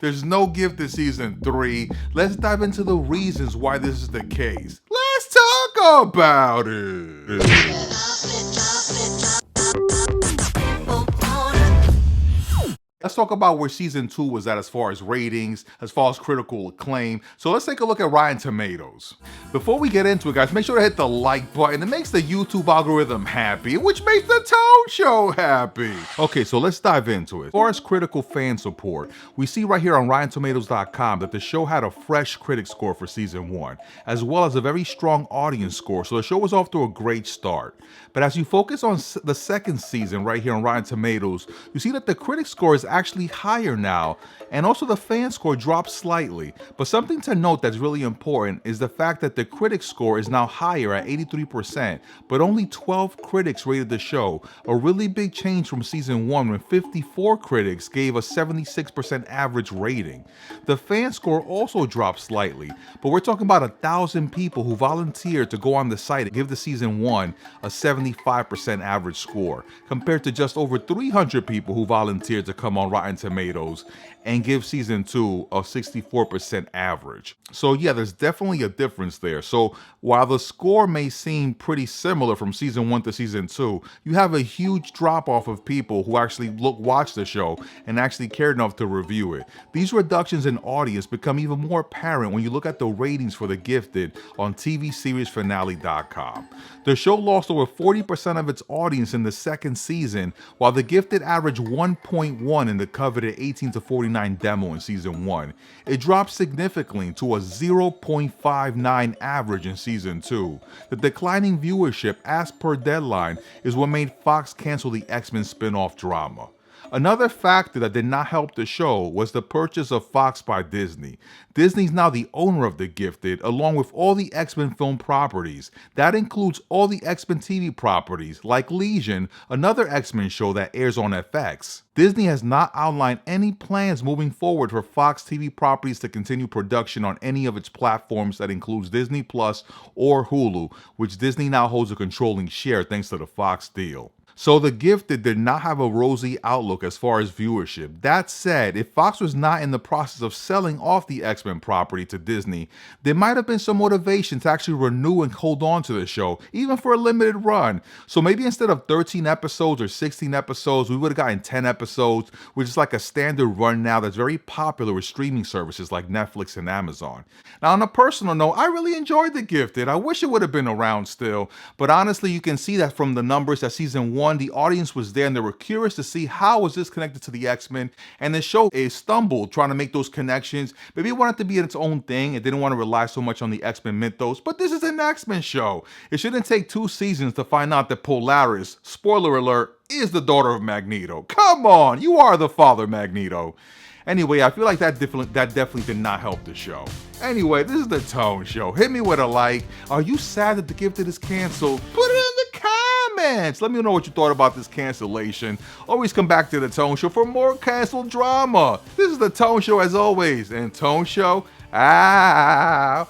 There's no Gifted Season 3. Let's dive into the reasons why this is the case. Let's talk about it. Let's talk about where season 2 was at as far as ratings, as far as critical acclaim. So let's take a look at Rotten Tomatoes. Before we get into it, guys, make sure to hit the like button. It makes the YouTube algorithm happy, which makes the Tone Show happy. Okay, so let's dive into it. As far as critical fan support, we see right here on RottenTomatoes.com that the show had a fresh critic score for season 1, as well as a very strong audience score. So the show was off to a great start. But as you focus on the second season right here on Rotten Tomatoes, you see that the critic score is actually higher now, and also the fan score dropped slightly. But something to note that's really important is the fact that the critic score is now higher at 83%, but only 12 critics rated the show, a really big change from season 1 when 54 critics gave a 76% average rating. The fan score also dropped slightly, but we're talking about 1,000 people who volunteered to go on the site and give the season 1 a 75% average score, compared to just over 300 people who volunteered to come on Rotten Tomatoes and give season 2 a 64% average. So yeah, there's definitely a difference there. So while the score may seem pretty similar from season 1 to season 2, you have a huge drop off of people who actually watch the show and actually cared enough to review it. These reductions in audience become even more apparent when you look at the ratings for The Gifted on TVSeriesFinale.com. The show lost over 40% of its audience in the second season, while The Gifted averaged 1.1 in the coveted 18 to 49 demo in season 1. It dropped significantly to a 0.59 average in season 2. The declining viewership, as per Deadline, is what made Fox cancel the X-Men spin-off drama. Another factor that did not help the show was the purchase of Fox by Disney. Disney's now the owner of The Gifted, along with all the X-Men film properties. That includes all the X-Men TV properties, like Legion, another X-Men show that airs on FX. Disney has not outlined any plans moving forward for Fox TV properties to continue production on any of its platforms that includes Disney Plus or Hulu, which Disney now holds a controlling share thanks to the Fox deal. So The Gifted did not have a rosy outlook as far as viewership. That said, if Fox was not in the process of selling off the X-Men property to Disney, there might have been some motivation to actually renew and hold on to the show, even for a limited run. So maybe instead of 13 episodes or 16 episodes, we would have gotten 10 episodes, which is like a standard run now that's very popular with streaming services like Netflix and Amazon. Now, on a personal note, I really enjoyed The Gifted. I wish it would have been around still, but honestly, you can see that from the numbers that season 1, the audience was there and they were curious to see how was this connected to the X-Men, and the show stumbled trying to make those connections. Maybe it wanted to be its own thing. It didn't want to rely so much on the X-Men mythos, but this is an X-Men show. It shouldn't take 2 seasons to find out that Polaris, spoiler alert, is the daughter of Magneto. Come on, you are the father, Magneto. Anyway, I feel like that definitely did not help the show. Anyway, this is the Tone Show. Hit me with a like. Are you sad that The Gifted is canceled? Put it in the comments. Let me know what you thought about this cancellation. Always come back to the Tone Show for more canceled drama. This is the Tone Show as always, and Tone Show out.